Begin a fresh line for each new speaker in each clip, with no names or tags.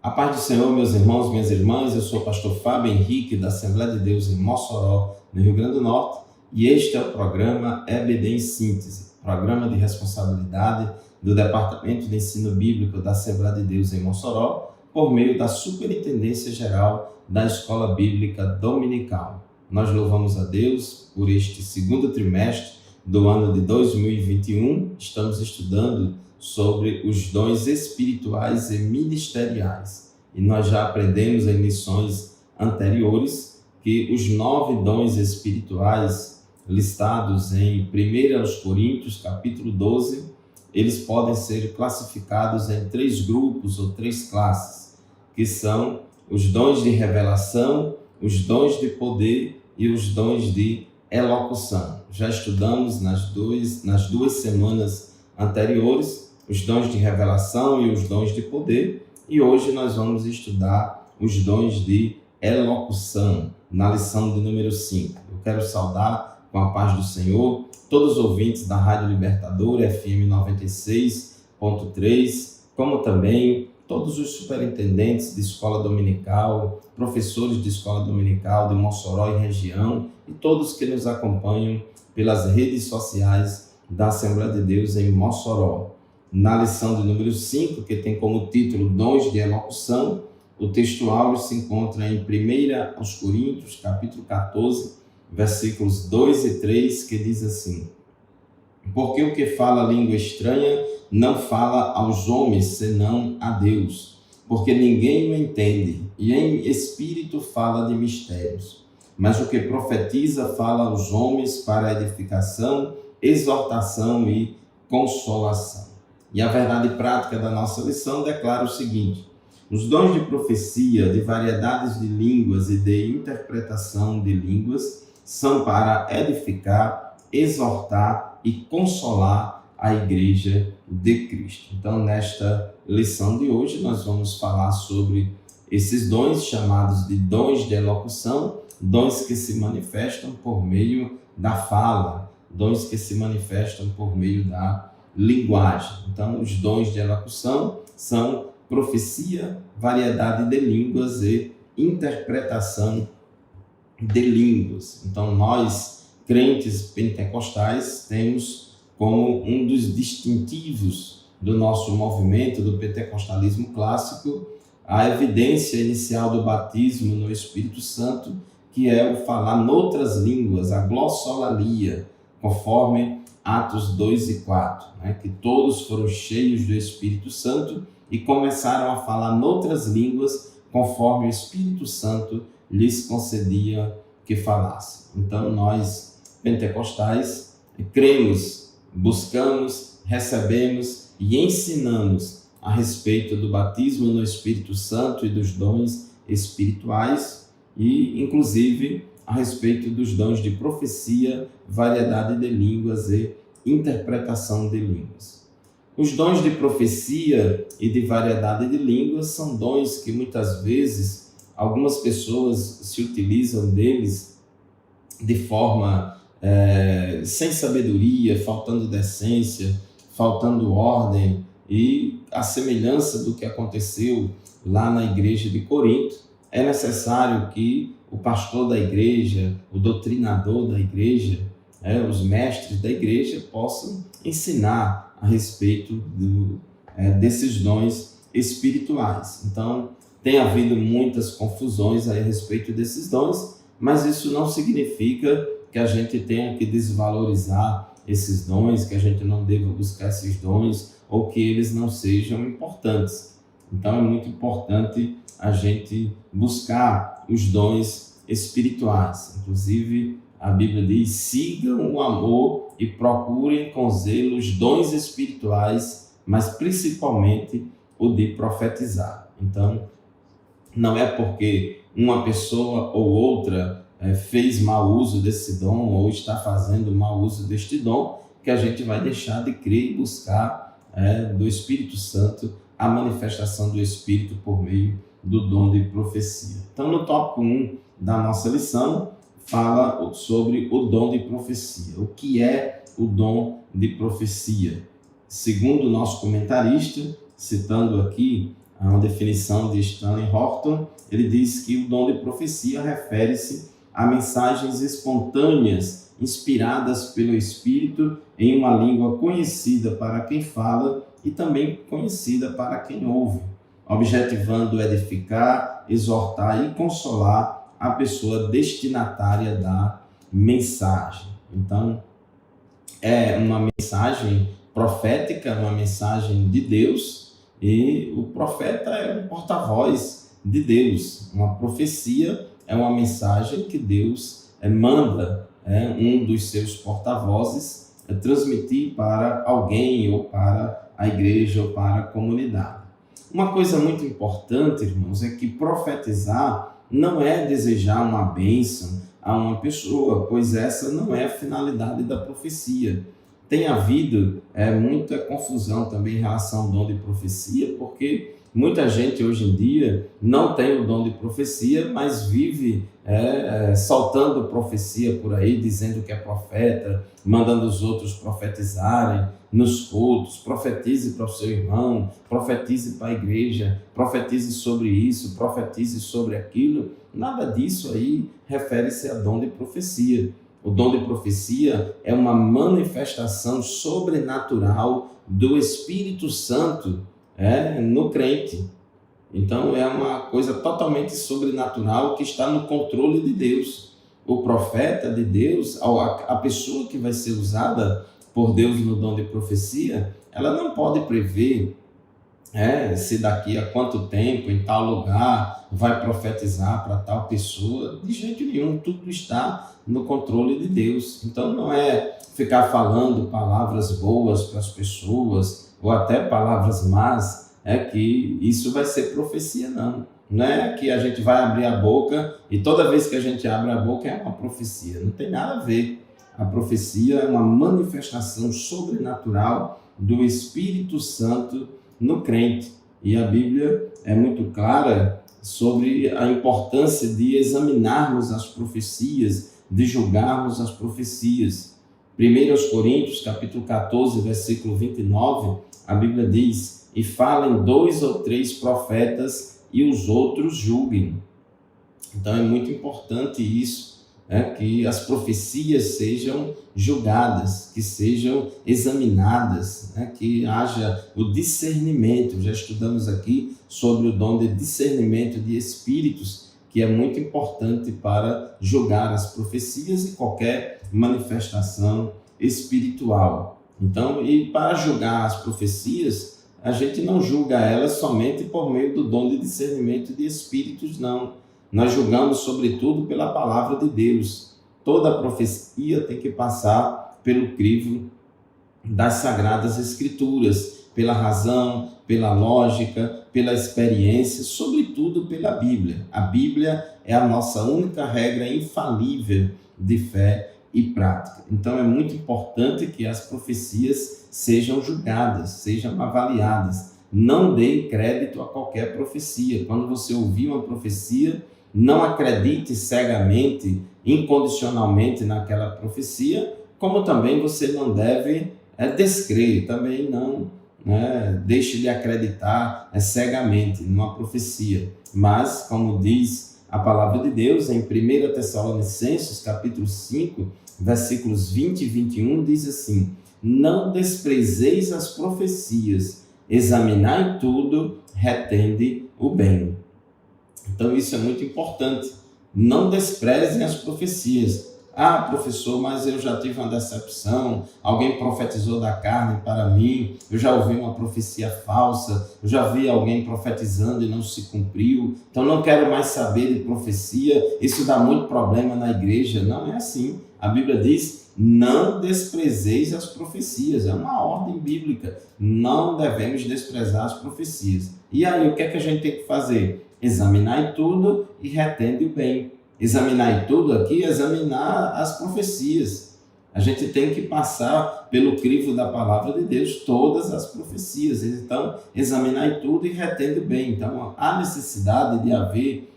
A paz do Senhor, meus irmãos, minhas irmãs, eu sou o pastor Fábio Henrique, da Assembleia de Deus em Mossoró, no Rio Grande do Norte, e este é o programa EBD em Síntese, programa de responsabilidade do Departamento de Ensino Bíblico da Assembleia de Deus em Mossoró, por meio da Superintendência Geral da Escola Bíblica Dominical. Nós louvamos a Deus por este segundo trimestre do ano de 2021, estamos estudando sobre os dons espirituais e ministeriais. E nós já aprendemos em lições anteriores que os 9 dons espirituais listados em 1 Coríntios, capítulo 12, eles podem ser classificados em 3 grupos ou 3 classes, que são os dons de revelação, os dons de poder e os dons de elocução. Já estudamos nas duas semanas anteriores os dons de revelação e os dons de poder, e hoje nós vamos estudar os dons de elocução, na lição de número 5. Eu quero saudar com a paz do Senhor todos os ouvintes da Rádio Libertadora, FM 96.3, como também todos os superintendentes de escola dominical, professores de escola dominical de Mossoró e região, e todos que nos acompanham pelas redes sociais da Assembleia de Deus em Mossoró. Na lição de número 5, que tem como título Dons de Elocução, o texto áureo se encontra em 1 Coríntios, capítulo 14, versículos 2 e 3, que diz assim: Porque o que fala língua estranha não fala aos homens, senão a Deus, porque ninguém o entende, e em espírito fala de mistérios. Mas o que profetiza fala aos homens para edificação, exortação e consolação. E a verdade prática da nossa lição declara o seguinte: os dons de profecia, de variedades de línguas e de interpretação de línguas são para edificar, exortar e consolar a Igreja de Cristo. Então, nesta lição de hoje, nós vamos falar sobre esses dons chamados de dons de elocução, dons que se manifestam por meio da fala, dons que se manifestam por meio da linguagem. Então, os dons de elocução são profecia, variedade de línguas e interpretação de línguas. Então, nós, crentes pentecostais, temos como um dos distintivos do nosso movimento, do pentecostalismo clássico, a evidência inicial do batismo no Espírito Santo, que é o falar noutras línguas, a glossolalia, conforme Atos 2 e 4, que todos foram cheios do Espírito Santo e começaram a falar noutras línguas, conforme o Espírito Santo lhes concedia que falassem. Então, nós, pentecostais, cremos, buscamos, recebemos e ensinamos a respeito do batismo no Espírito Santo e dos dons espirituais e, inclusive, a respeito dos dons de profecia, variedade de línguas e interpretação de línguas. Os dons de profecia e de variedade de línguas são dons que muitas vezes algumas pessoas se utilizam deles de forma sem sabedoria, faltando decência, faltando ordem, e a semelhança do que aconteceu lá na igreja de Corinto, é necessário que o pastor da igreja, o doutrinador da igreja, os mestres da igreja possam ensinar a respeito desses dons espirituais. Então, tem havido muitas confusões a respeito desses dons, mas isso não significa que a gente tenha que desvalorizar esses dons, que a gente não deva buscar esses dons ou que eles não sejam importantes. Então, é muito importante a gente buscar os dons espirituais. Inclusive, a Bíblia diz: sigam o amor e procurem com zelo os dons espirituais, mas principalmente o de profetizar. Então, não é porque uma pessoa ou outra fez mau uso desse dom ou está fazendo mau uso deste dom que a gente vai deixar de crer e buscar do Espírito Santo a manifestação do Espírito por meio do dom de profecia. Então, no tópico 1 da nossa lição, fala sobre o dom de profecia. O que é o dom de profecia? Segundo o nosso comentarista, citando aqui Há uma definição de Stanley Horton, ele diz que o dom de profecia refere-se a mensagens espontâneas, inspiradas pelo Espírito em uma língua conhecida para quem fala e também conhecida para quem ouve, objetivando edificar, exortar e consolar a pessoa destinatária da mensagem. Então, é uma mensagem profética, uma mensagem de Deus, e o profeta é um porta-voz de Deus. Uma profecia é uma mensagem que Deus manda um dos seus porta-vozes transmitir para alguém, ou para a igreja, ou para a comunidade. Uma coisa muito importante, irmãos, é que profetizar não é desejar uma bênção a uma pessoa, pois essa não é a finalidade da profecia. Tem havido muita confusão também em relação ao dom de profecia, porque muita gente hoje em dia não tem o dom de profecia, mas vive soltando profecia por aí, dizendo que é profeta, mandando os outros profetizarem nos cultos. Profetize para o seu irmão, profetize para a igreja, profetize sobre isso, profetize sobre aquilo. Nada disso aí refere-se a dom de profecia. O dom de profecia é uma manifestação sobrenatural do Espírito Santo no crente. Então é uma coisa totalmente sobrenatural que está no controle de Deus. O profeta de Deus, a pessoa que vai ser usada por Deus no dom de profecia, ela não pode prever se daqui a quanto tempo, em tal lugar, vai profetizar para tal pessoa. De jeito nenhum, tudo está no controle de Deus. Então não é ficar falando palavras boas para as pessoas, ou até palavras más, que isso vai ser profecia, não. Não é que a gente vai abrir a boca e toda vez que a gente abre a boca é uma profecia. Não tem nada a ver. A profecia é uma manifestação sobrenatural do Espírito Santo no crente. E a Bíblia é muito clara sobre a importância de examinarmos as profecias, de julgarmos as profecias. 1 Coríntios, capítulo 14, versículo 29, a Bíblia diz: e falem 2 ou 3 profetas e os outros julguem. Então é muito importante isso, que as profecias sejam julgadas, que sejam examinadas, que haja o discernimento. Já estudamos aqui sobre o dom de discernimento de espíritos, que é muito importante para julgar as profecias e qualquer manifestação espiritual. Então, e para julgar as profecias, a gente não julga elas somente por meio do dom de discernimento de espíritos, não. Nós julgamos, sobretudo, pela palavra de Deus. Toda profecia tem que passar pelo crivo das Sagradas Escrituras, pela razão, pela lógica, pela experiência, sobretudo pela Bíblia. A Bíblia é a nossa única regra infalível de fé e prática. Então é muito importante que as profecias sejam julgadas, sejam avaliadas. Não dê crédito a qualquer profecia. Quando você ouvir uma profecia, não acredite cegamente, incondicionalmente naquela profecia, como também você não deve descrer, também não deixe de acreditar cegamente numa profecia. Mas, como diz a palavra de Deus em 1 Tessalonicenses, capítulo 5, versículos 20 e 21, diz assim: não desprezeis as profecias, examinai tudo, retende o bem. Então isso é muito importante. Não desprezem as profecias. Ah, professor, mas eu já tive uma decepção, alguém profetizou da carne para mim, eu já ouvi uma profecia falsa, eu já vi alguém profetizando e não se cumpriu, então não quero mais saber de profecia, isso dá muito problema na igreja. Não é assim. A Bíblia diz: não desprezeis as profecias, é uma ordem bíblica, não devemos desprezar as profecias. E aí, o que é que a gente tem que fazer? Examinai tudo e retende o bem. Examinar tudo aqui, examinar as profecias. A gente tem que passar pelo crivo da palavra de Deus, todas as profecias. Então, examinar tudo e retende o bem. Então, há necessidade de haver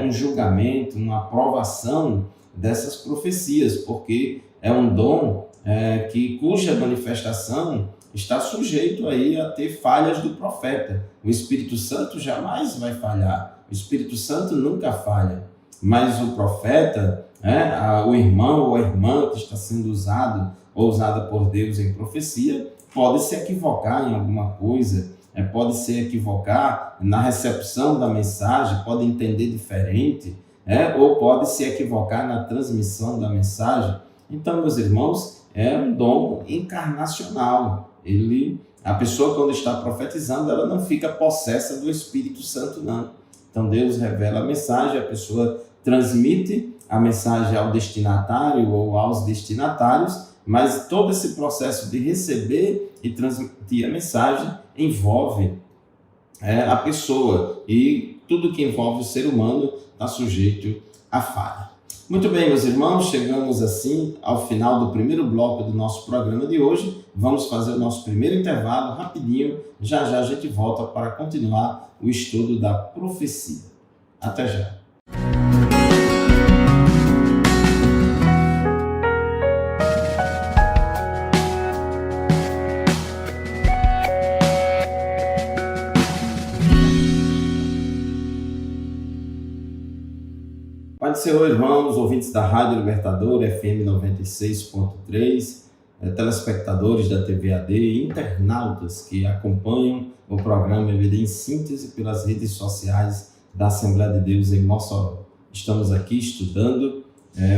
um julgamento, uma aprovação dessas profecias, porque é um dom cuja manifestação está sujeito aí a ter falhas do profeta. O Espírito Santo jamais vai falhar. O Espírito Santo nunca falha. Mas o profeta, o irmão ou a irmã que está sendo usado ou usada por Deus em profecia, pode se equivocar em alguma coisa, pode se equivocar na recepção da mensagem, pode entender diferente, ou pode se equivocar na transmissão da mensagem. Então, meus irmãos, é um dom encarnacional. A pessoa, quando está profetizando, ela não fica possessa do Espírito Santo, não. Então, Deus revela a mensagem, a pessoa transmite a mensagem ao destinatário ou aos destinatários, mas todo esse processo de receber e transmitir a mensagem envolve a pessoa, e tudo que envolve o ser humano está sujeito à falha. Muito bem, meus irmãos, chegamos assim ao final do primeiro bloco do nosso programa de hoje. Vamos fazer o nosso primeiro intervalo rapidinho. Já já a gente volta para continuar o estudo da profecia. Até já. Pai do Senhor, irmãos, ouvintes da Rádio Libertador, FM 96.3, telespectadores da TV AD e internautas que acompanham o programa EBD em Síntese pelas redes sociais da Assembleia de Deus em Mossoró. Estamos aqui estudando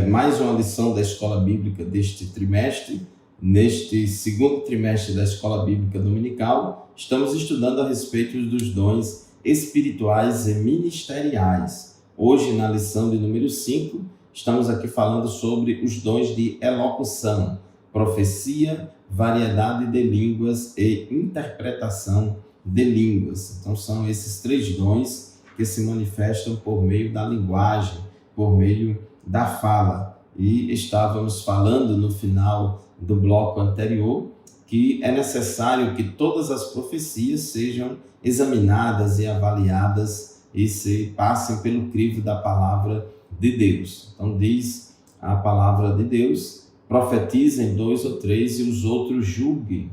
mais uma lição da Escola Bíblica deste trimestre. Neste segundo trimestre da Escola Bíblica Dominical, estamos estudando a respeito dos dons espirituais e ministeriais. Hoje, na lição de número 5, estamos aqui falando sobre os dons de elocução, profecia, variedade de línguas e interpretação de línguas. Então, são esses 3 dons que se manifestam por meio da linguagem, por meio da fala. E estávamos falando no final do bloco anterior que é necessário que todas as profecias sejam examinadas e avaliadas e se passem pelo crivo da palavra de Deus. Então diz a palavra de Deus: profetizem 2 ou 3 e os outros julguem.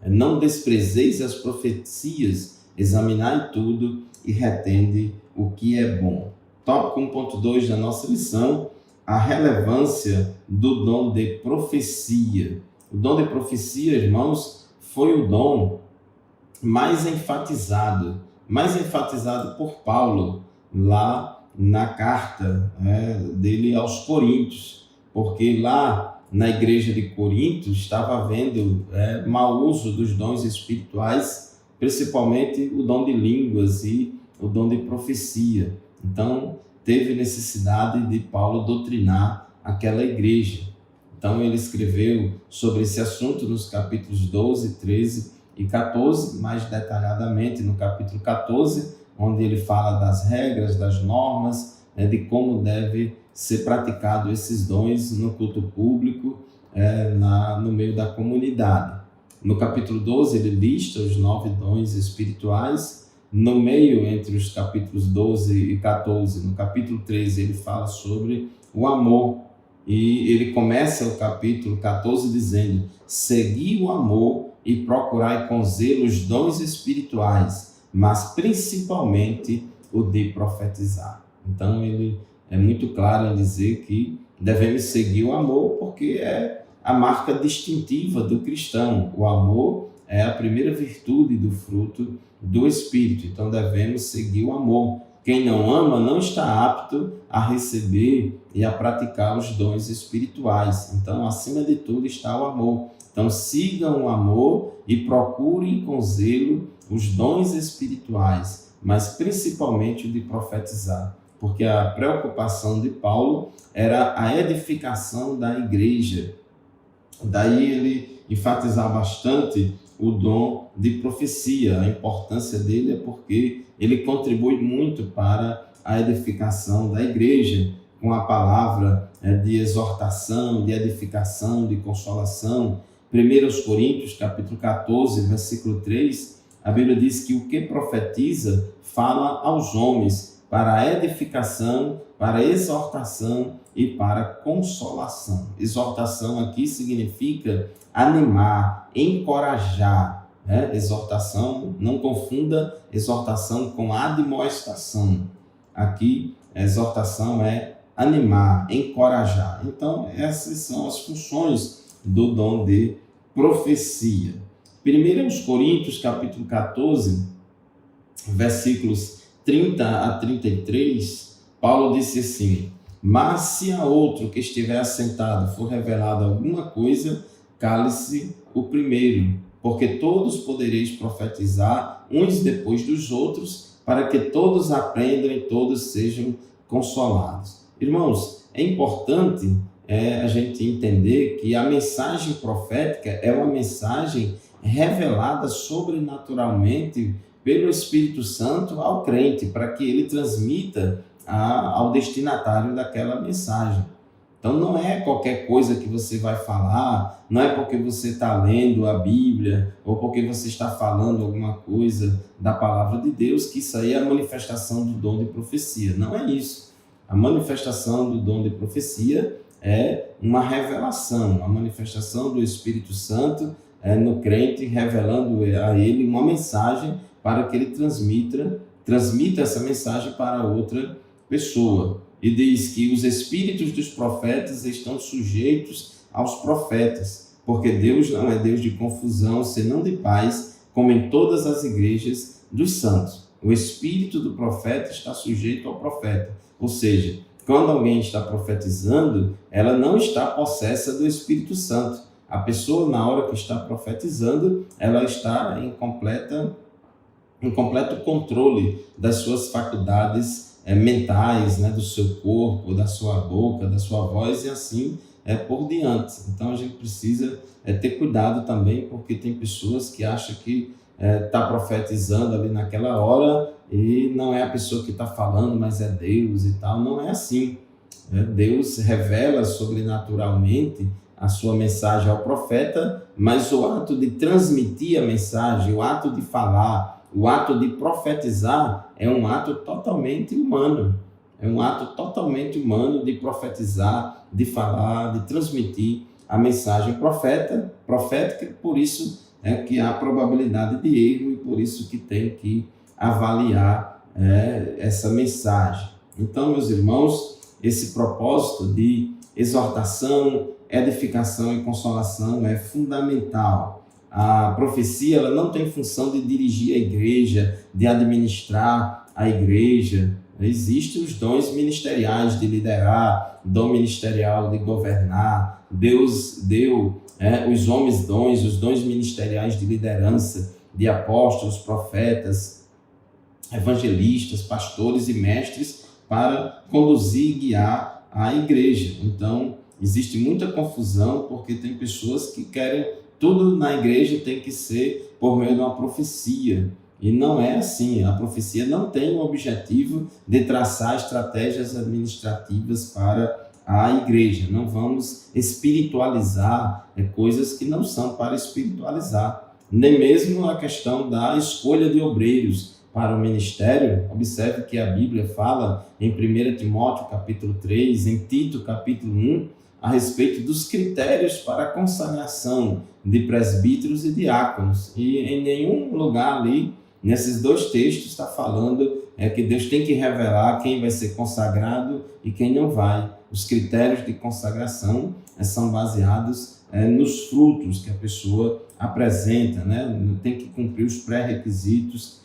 Não desprezeis as profecias, examinai tudo e retende o que é bom. Tópico 1.2 da nossa lição: a relevância do dom de profecia. O dom de profecia, irmãos, foi o dom mais enfatizado por Paulo lá na carta dele aos Coríntios, porque lá na igreja de Corinto estava havendo mau uso dos dons espirituais, principalmente o dom de línguas e o dom de profecia. Então teve necessidade de Paulo doutrinar aquela igreja. Então ele escreveu sobre esse assunto nos capítulos 12, 13 e 14, mais detalhadamente no capítulo 14, onde ele fala das regras, das normas, de como deve ser praticado esses dons no culto público, no meio da comunidade. No capítulo 12 ele lista os 9 dons espirituais. No meio, entre os capítulos 12 e 14, no capítulo 13 ele fala sobre o amor, e ele começa o capítulo 14 dizendo: segui o amor e procurai com zelo os dons espirituais, mas principalmente o de profetizar. Então ele é muito claro em dizer que devemos seguir o amor, porque é a marca distintiva do cristão. O amor é a primeira virtude do fruto do Espírito, então devemos seguir o amor. Quem não ama não está apto a receber e a praticar os dons espirituais. Então, acima de tudo está o amor. Então, sigam o amor e procurem com zelo os dons espirituais, mas principalmente o de profetizar, porque a preocupação de Paulo era a edificação da igreja. Daí ele enfatizar bastante o dom de profecia. A importância dele é porque ele contribui muito para a edificação da igreja, com a palavra de exortação, de edificação, de consolação. 1 Coríntios, capítulo 14, versículo 3, a Bíblia diz que o que profetiza fala aos homens, para a edificação, para a exortação e para a consolação. Exortação aqui significa animar, encorajar. Exortação, não confunda exortação com admoestação. Aqui, a exortação é animar, encorajar. Então, essas são as funções do dom de profecia. 1 Coríntios, capítulo 14, versículos 30 a 33, Paulo disse assim: mas se a outro que estiver assentado for revelada alguma coisa, cale-se o primeiro, porque todos podereis profetizar uns depois dos outros, para que todos aprendam e todos sejam consolados. Irmãos, é importante a gente entender que a mensagem profética é uma mensagem revelada sobrenaturalmente pelo Espírito Santo ao crente, para que ele transmita ao destinatário daquela mensagem. Então não é qualquer coisa que você vai falar, não é porque você está lendo a Bíblia ou porque você está falando alguma coisa da palavra de Deus que isso aí é a manifestação do dom de profecia. Não é isso. A manifestação do dom de profecia é uma revelação, a manifestação do Espírito Santo no crente, revelando a ele uma mensagem para que ele transmita essa mensagem para outra pessoa. E diz que os espíritos dos profetas estão sujeitos aos profetas, porque Deus não é Deus de confusão, senão de paz, como em todas as igrejas dos santos. O espírito do profeta está sujeito ao profeta, ou seja, quando alguém está profetizando, ela não está possessa do Espírito Santo. A pessoa, na hora que está profetizando, ela está em completo controle das suas faculdades mentais, do seu corpo, da sua boca, da sua voz e assim por diante. Então a gente precisa ter cuidado também, porque tem pessoas que acham que está profetizando ali naquela hora e não é a pessoa que está falando, mas é Deus e tal. Não é assim. Deus revela sobrenaturalmente a sua mensagem ao profeta, mas o ato de transmitir a mensagem, o ato de falar, o ato de profetizar é um ato totalmente humano. É um ato totalmente humano de profetizar, de falar, de transmitir a mensagem profética, por isso é que há probabilidade de erro e por isso que tem que avaliar essa mensagem. Então, meus irmãos, esse propósito de exortação, edificação e consolação é fundamental. A profecia ela não tem função de dirigir a igreja, de administrar a igreja. Existem os dons ministeriais de liderar, dom ministerial de governar. Deus deu os homens dons, os dons ministeriais de liderança, de apóstolos, profetas, evangelistas, pastores e mestres para conduzir e guiar a igreja. Então, existe muita confusão porque tem pessoas que querem tudo na igreja tem que ser por meio de uma profecia. E não é assim. A profecia não tem o objetivo de traçar estratégias administrativas para a igreja. Não vamos espiritualizar coisas que não são para espiritualizar. Nem mesmo a questão da escolha de obreiros para o ministério. Observe que a Bíblia fala em 1 Timóteo capítulo 3, em Tito capítulo 1, a respeito dos critérios para a consagração de presbíteros e diáconos. E em nenhum lugar ali, nesses dois textos, está falando que Deus tem que revelar quem vai ser consagrado e quem não vai. Os critérios de consagração são baseados nos frutos que a pessoa apresenta, tem que cumprir os pré-requisitos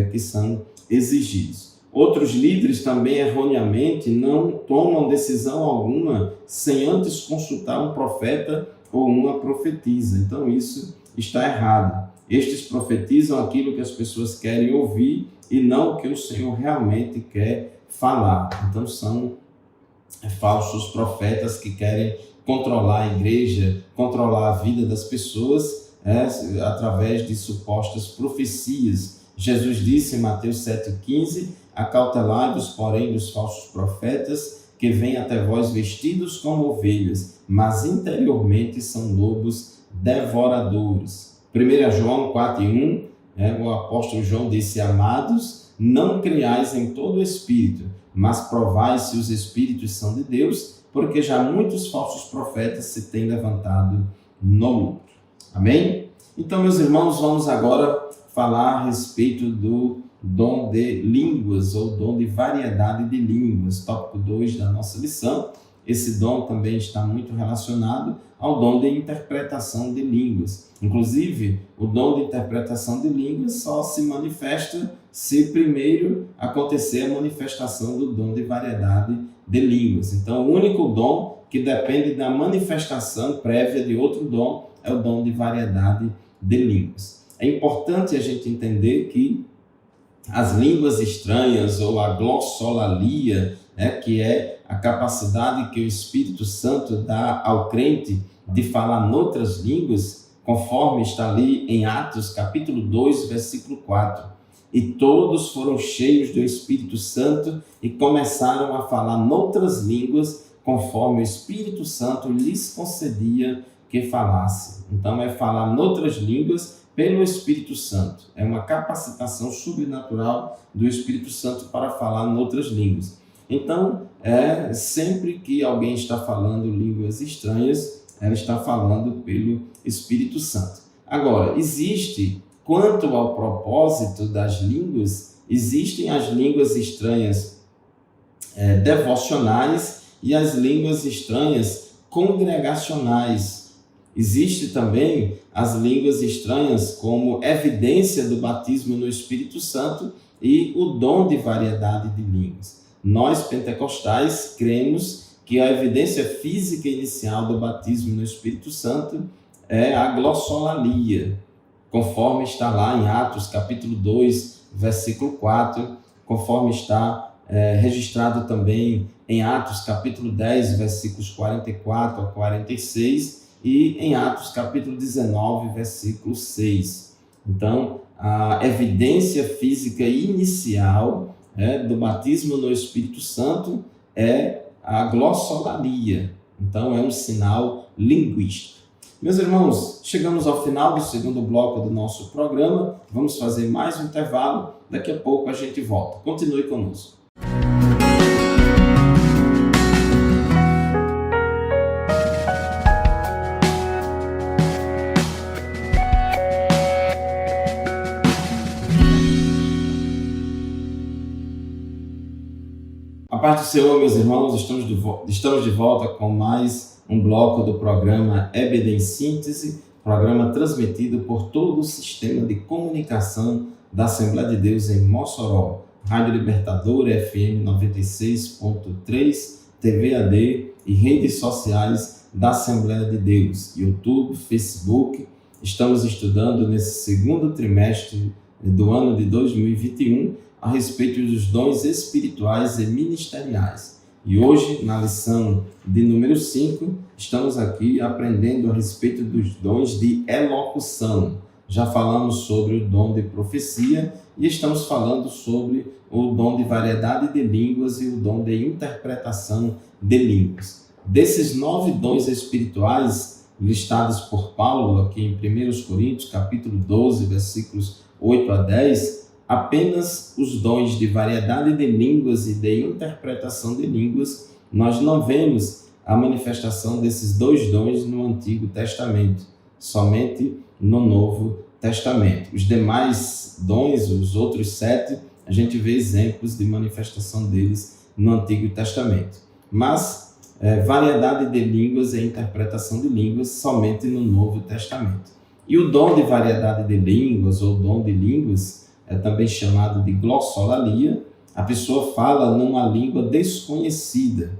que são exigidos. Outros líderes também erroneamente não tomam decisão alguma sem antes consultar um profeta ou uma profetisa. Então isso está errado. Estes profetizam aquilo que as pessoas querem ouvir e não o que o Senhor realmente quer falar. Então são falsos profetas que querem controlar a igreja, controlar a vida das pessoas através de supostas profecias. Jesus disse em Mateus 7,15: acautelai-vos, porém, dos falsos profetas, que vêm até vós vestidos como ovelhas, mas interiormente são lobos devoradores. 1 João 4,1, o apóstolo João disse: amados, não creiais em todo espírito, mas provai se os espíritos são de Deus, porque já muitos falsos profetas se têm levantado no mundo. Amém? Então, meus irmãos, vamos agora falar a respeito do dom de línguas, ou dom de variedade de línguas, tópico 2 da nossa lição. Esse dom também está muito relacionado ao dom de interpretação de línguas. Inclusive, o dom de interpretação de línguas só se manifesta se primeiro acontecer a manifestação do dom de variedade de línguas. Então, o único dom que depende da manifestação prévia de outro dom é o dom de variedade de línguas. É importante a gente entender que as línguas estranhas, ou a glossolalia, que é a capacidade que o Espírito Santo dá ao crente de falar noutras línguas, conforme está ali em Atos capítulo 2, versículo 4. E todos foram cheios do Espírito Santo e começaram a falar noutras línguas, conforme o Espírito Santo lhes concedia que falasse. Então, é falar noutras línguas pelo Espírito Santo. É uma capacitação sobrenatural do Espírito Santo para falar noutras línguas. Então, sempre que alguém está falando línguas estranhas, ela está falando pelo Espírito Santo. Agora, quanto ao propósito das línguas, existem as línguas estranhas devocionais e as línguas estranhas congregacionais. Existe também as línguas estranhas como evidência do batismo no Espírito Santo e o dom de variedade de línguas. Nós, pentecostais, cremos que a evidência física inicial do batismo no Espírito Santo é a glossolalia, conforme está lá em Atos capítulo 2, versículo 4, conforme está registrado também em Atos capítulo 10, versículos 44 a 46, e em Atos capítulo 19, versículo 6. Então, a evidência física inicial do batismo no Espírito Santo é a glossolalia. Então, é um sinal linguístico. Meus irmãos, chegamos ao final do segundo bloco do nosso programa. Vamos fazer mais um intervalo. Daqui a pouco a gente volta. Continue conosco. A paz do Senhor, meus irmãos, estamos de volta com mais um bloco do programa EBD em Síntese, programa transmitido por todo o sistema de comunicação da Assembleia de Deus em Mossoró, Rádio Libertadora FM 96.3, TV AD e redes sociais da Assembleia de Deus, YouTube, Facebook. Estamos estudando nesse segundo trimestre do ano de 2021 a respeito dos dons espirituais e ministeriais. E hoje, na lição de número 5, estamos aqui aprendendo a respeito dos dons de elocução. Já falamos sobre o dom de profecia e estamos falando sobre o dom de variedade de línguas e o dom de interpretação de línguas. Desses 9 dons espirituais listados por Paulo aqui em 1 Coríntios, capítulo 12, versículos 8 a 10, apenas os dons de variedade de línguas e de interpretação de línguas, nós não vemos a manifestação desses 2 dons no Antigo Testamento, somente no Novo Testamento. Os demais dons, os outros 7, a gente vê exemplos de manifestação deles no Antigo Testamento. Mas variedade de línguas e interpretação de línguas somente no Novo Testamento. E o dom de variedade de línguas, ou dom de línguas, é também chamado de glossolalia. A pessoa fala numa língua desconhecida.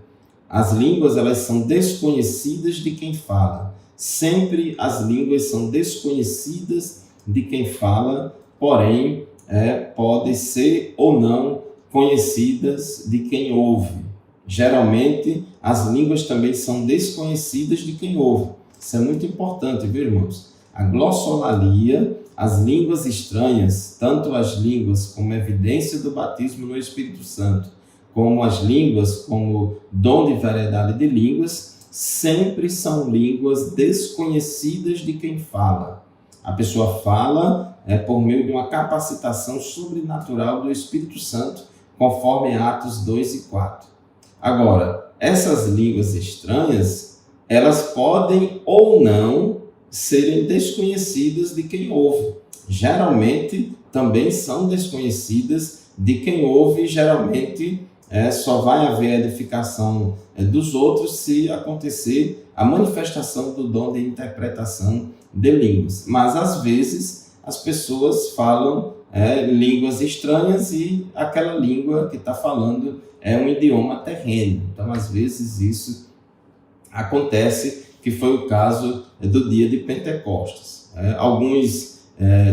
As línguas, elas são desconhecidas de quem fala. Sempre as línguas são desconhecidas de quem fala, porém, podem ser ou não conhecidas de quem ouve. Geralmente, as línguas também são desconhecidas de quem ouve. Isso é muito importante, viu, irmãos? A glossolalia, as línguas estranhas, tanto as línguas como evidência do batismo no Espírito Santo, como as línguas como dom de variedade de línguas, sempre são línguas desconhecidas de quem fala. A pessoa fala por meio de uma capacitação sobrenatural do Espírito Santo, conforme Atos 2 e 4. Agora, essas línguas estranhas, elas podem ou não serem desconhecidas de quem ouve. Geralmente, também são desconhecidas de quem ouve, e geralmente só vai haver edificação dos outros se acontecer a manifestação do dom de interpretação de línguas. Mas, às vezes, as pessoas falam línguas estranhas e aquela língua que está falando é um idioma terreno. Então, às vezes, isso acontece, que foi o caso do dia de Pentecostes. Alguns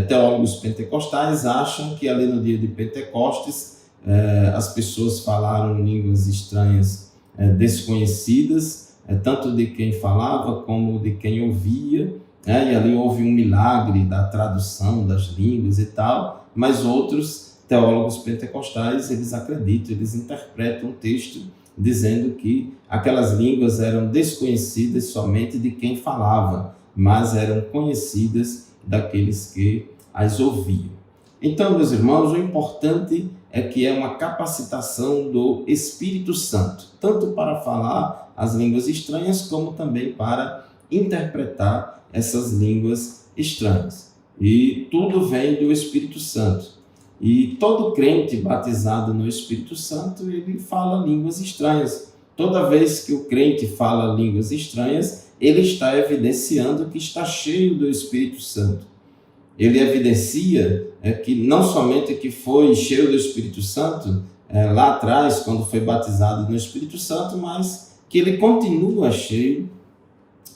teólogos pentecostais acham que ali no dia de Pentecostes as pessoas falaram línguas estranhas desconhecidas, tanto de quem falava como de quem ouvia, e ali houve um milagre da tradução das línguas e tal, mas outros teólogos pentecostais, eles acreditam, eles interpretam o texto dizendo que aquelas línguas eram desconhecidas somente de quem falava, mas eram conhecidas daqueles que as ouviam. Então, meus irmãos, o importante é que é uma capacitação do Espírito Santo, tanto para falar as línguas estranhas, como também para interpretar essas línguas estranhas. E tudo vem do Espírito Santo. E todo crente batizado no Espírito Santo, ele fala línguas estranhas. Toda vez que o crente fala línguas estranhas, ele está evidenciando que está cheio do Espírito Santo. Ele evidencia que não somente que foi cheio do Espírito Santo lá atrás, quando foi batizado no Espírito Santo, mas que ele continua cheio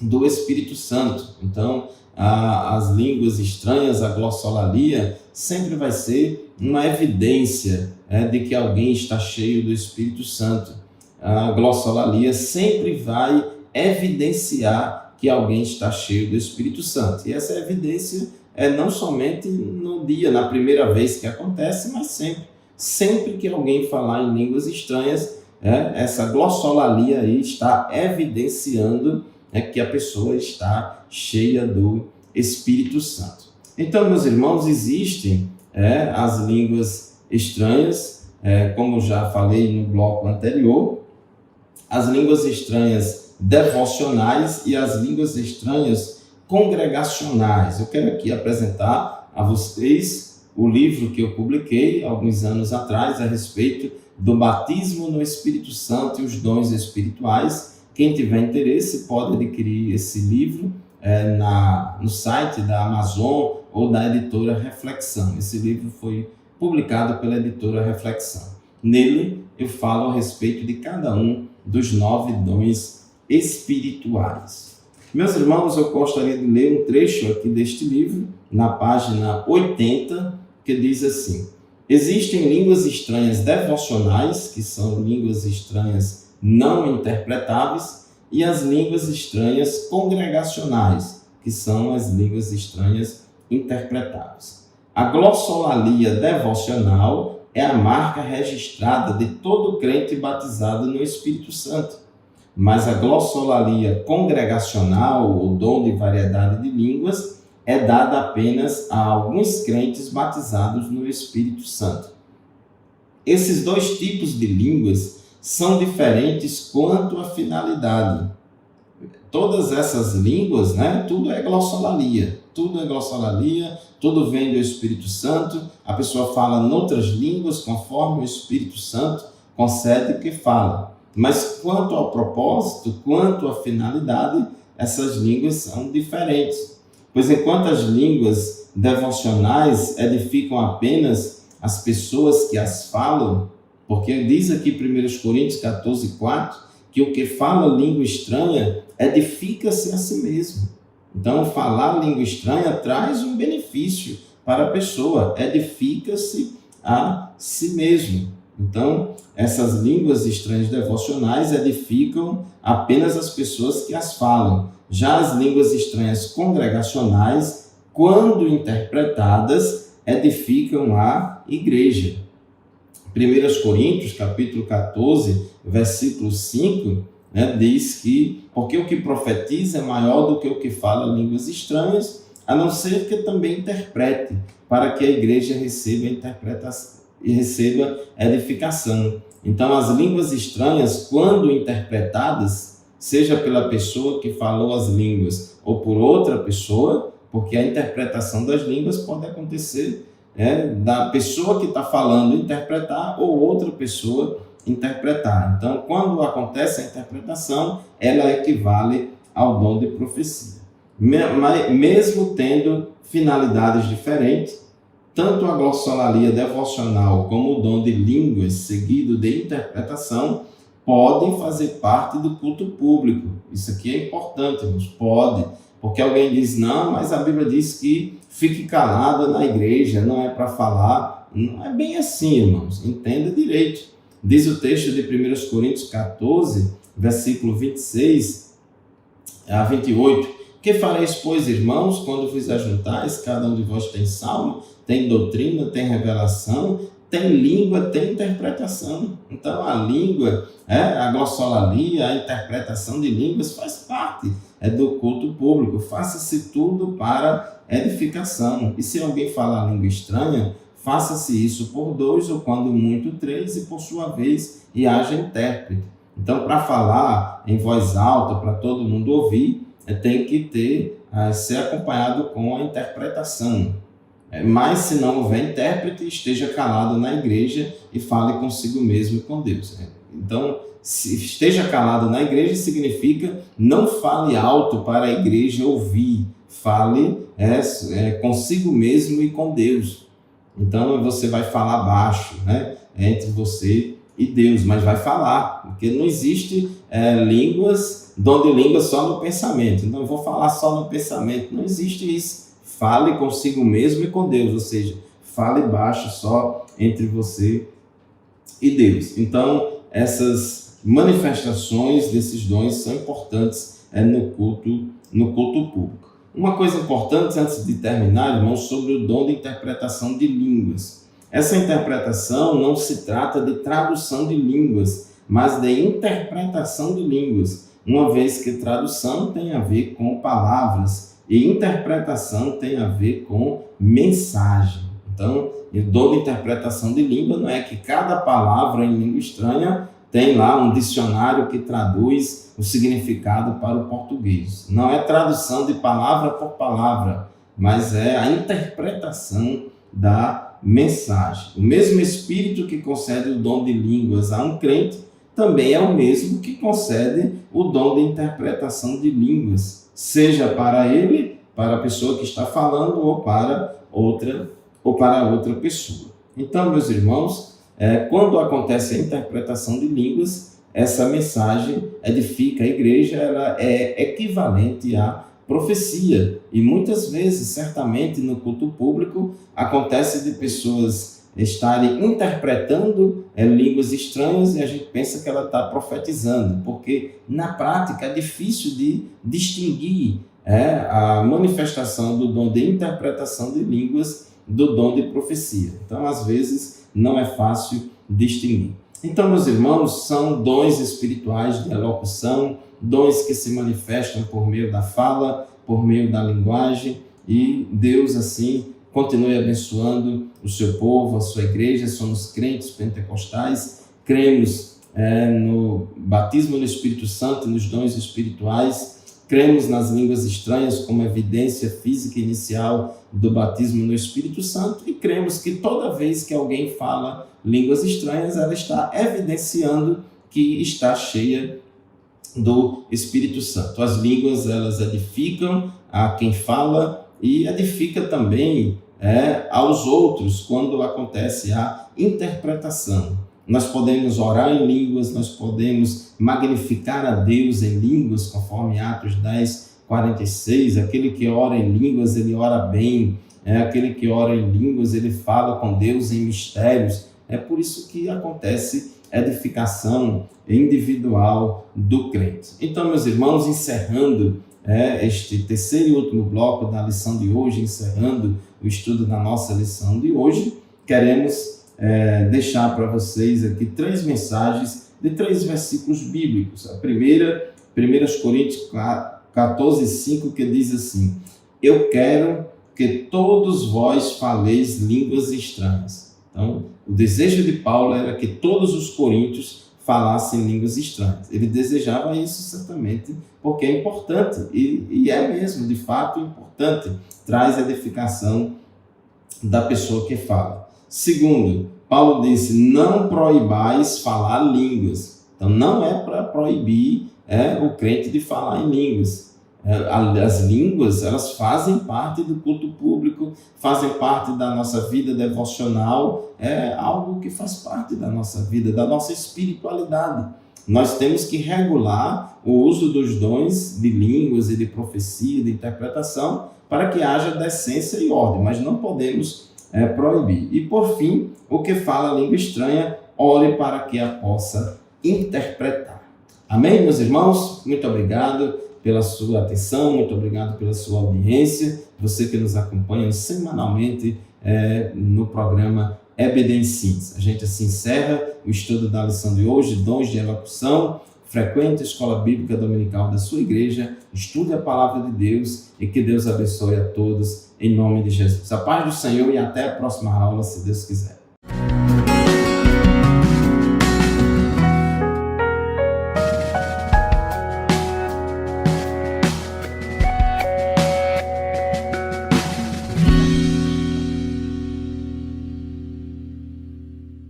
do Espírito Santo. Então, as línguas estranhas, a glossolalia, sempre vai ser uma evidência de que alguém está cheio do Espírito Santo. A glossolalia sempre vai evidenciar que alguém está cheio do Espírito Santo. E essa evidência não somente no dia, na primeira vez que acontece, mas sempre. Sempre que alguém falar em línguas estranhas, essa glossolalia aí está evidenciando que a pessoa está cheia do Espírito Santo. Então, meus irmãos, existem as línguas estranhas, como já falei no bloco anterior, as línguas estranhas devocionais e as línguas estranhas congregacionais. Eu quero aqui apresentar a vocês o livro que eu publiquei alguns anos atrás a respeito do batismo no Espírito Santo e os dons espirituais. Quem tiver interesse pode adquirir esse livro no site da Amazon ou da editora Reflexão. Esse livro foi publicado pela editora Reflexão. Nele eu falo a respeito de cada um dos 9 dons espirituais. Meus irmãos, eu gostaria de ler um trecho aqui deste livro, na página 80, que diz assim: existem línguas estranhas devocionais, que são línguas estranhas não interpretáveis, e as línguas estranhas congregacionais, que são as línguas estranhas interpretáveis. A glossolalia devocional é a marca registrada de todo crente batizado no Espírito Santo. Mas a glossolalia congregacional, ou dom de variedade de línguas, é dada apenas a alguns crentes batizados no Espírito Santo. Esses dois tipos de línguas são diferentes quanto à finalidade. Todas essas línguas, tudo é glossolalia. Tudo é glossolalia, tudo vem do Espírito Santo. A pessoa fala noutras línguas conforme o Espírito Santo concede o que fala. Mas quanto ao propósito, quanto à finalidade, essas línguas são diferentes. Pois enquanto as línguas devocionais edificam apenas as pessoas que as falam, porque diz aqui 1 Coríntios 14:4, que o que fala língua estranha edifica-se a si mesmo. Então, falar língua estranha traz um benefício para a pessoa, edifica-se a si mesmo. Então, essas línguas estranhas devocionais edificam apenas as pessoas que as falam. Já as línguas estranhas congregacionais, quando interpretadas, edificam a igreja. 1 Coríntios, capítulo 14, versículo 5, diz que porque o que profetiza é maior do que o que fala línguas estranhas, a não ser que também interprete, para que a igreja receba interpretação e receba edificação. Então, as línguas estranhas, quando interpretadas, seja pela pessoa que falou as línguas ou por outra pessoa, porque a interpretação das línguas pode acontecer da pessoa que está falando interpretar ou outra pessoa interpretar. Então, quando acontece a interpretação, ela equivale ao dom de profecia. Mesmo tendo finalidades diferentes, tanto a glossolalia devocional como o dom de línguas seguido de interpretação podem fazer parte do culto público. Isso aqui é importante, irmãos. Pode. Porque alguém diz, não, mas a Bíblia diz que fique calado na igreja, não é para falar. Não é bem assim, irmãos. Entenda direito. Diz o texto de 1 Coríntios 14, versículo 26 a 28. Que fareis, pois, irmãos, quando vos ajuntais, cada um de vós tem salmo, tem doutrina, tem revelação, tem língua, tem interpretação. Então, a língua, a glossolalia, a interpretação de línguas faz parte do culto público. Faça-se tudo para edificação. E se alguém falar língua estranha, faça-se isso por 2 ou, quando muito, 3, e por sua vez, e haja intérprete. Então, para falar em voz alta, para todo mundo ouvir, tem que ser acompanhado com a interpretação. Mas se não houver intérprete, esteja calado na igreja e fale consigo mesmo e com Deus. Então, se esteja calado na igreja significa não fale alto para a igreja ouvir, fale consigo mesmo e com Deus. Então você vai falar baixo, entre você e Deus, mas vai falar, porque não existe dom de línguas só no pensamento. Então eu vou falar só no pensamento, não existe isso. Fale consigo mesmo e com Deus, ou seja, fale baixo só entre você e Deus. Então essas manifestações desses dons são importantes no culto público. Uma coisa importante antes de terminar, irmãos, sobre o dom de interpretação de línguas. Essa interpretação não se trata de tradução de línguas, mas de interpretação de línguas, uma vez que tradução tem a ver com palavras e interpretação tem a ver com mensagem. Então, o dom de interpretação de língua não é que cada palavra em língua estranha tem lá um dicionário que traduz o significado para o português. Não é tradução de palavra por palavra, mas é a interpretação da mensagem. O mesmo Espírito que concede o dom de línguas a um crente também é o mesmo que concede o dom de interpretação de línguas, seja para ele, para a pessoa que está falando, ou para outra pessoa. Então, meus irmãos, quando acontece a interpretação de línguas, essa mensagem edifica a igreja, ela é equivalente à profecia. E muitas vezes, certamente, no culto público, acontece de pessoas estarem interpretando línguas estranhas e a gente pensa que ela está profetizando, porque na prática é difícil de distinguir a manifestação do dom de interpretação de línguas do dom de profecia. Então, às vezes, não é fácil distinguir. Então, meus irmãos, são dons espirituais de elocução, dons que se manifestam por meio da fala, por meio da linguagem, e Deus, assim, continue abençoando o seu povo, a sua igreja. Somos crentes pentecostais, cremos no batismo no Espírito Santo, nos dons espirituais, cremos nas línguas estranhas como evidência física inicial do batismo no Espírito Santo e cremos que toda vez que alguém fala línguas estranhas, ela está evidenciando que está cheia do Espírito Santo. As línguas, elas edificam a quem fala e edifica também aos outros quando acontece a interpretação. Nós podemos orar em línguas, nós podemos magnificar a Deus em línguas, conforme Atos 10, 46. Aquele que ora em línguas, ele ora bem. Aquele que ora em línguas, ele fala com Deus em mistérios. É por isso que acontece edificação individual do crente. Então, meus irmãos, encerrando este terceiro e último bloco da lição de hoje, encerrando o estudo da nossa lição de hoje, queremos deixar para vocês aqui 3 mensagens de 3 versículos bíblicos. A primeira, 1 Coríntios 14, 5, que diz assim: eu quero que todos vós faleis línguas estranhas. Então, o desejo de Paulo era que todos os coríntios falassem línguas estranhas. Ele desejava isso certamente porque é importante, e é mesmo, de fato, importante, traz edificação da pessoa que fala. Segundo, Paulo disse, não proibais falar línguas. Então, não é para proibir o crente de falar em línguas. As línguas, elas fazem parte do culto público, fazem parte da nossa vida devocional, é algo que faz parte da nossa vida, da nossa espiritualidade. Nós temos que regular o uso dos dons de línguas e de profecia, de interpretação, para que haja decência e ordem, mas não podemos proibir. E por fim, o que fala a língua estranha, ore para que a possa interpretar. Amém, meus irmãos? Muito obrigado pela sua atenção, muito obrigado pela sua audiência, você que nos acompanha semanalmente no programa EBD em Síntese. A gente assim encerra o estudo da lição de hoje, dons de elocução. Frequente a escola bíblica dominical da sua igreja, estude a palavra de Deus e que Deus abençoe a todos em nome de Jesus. A paz do Senhor e até a próxima aula, se Deus quiser.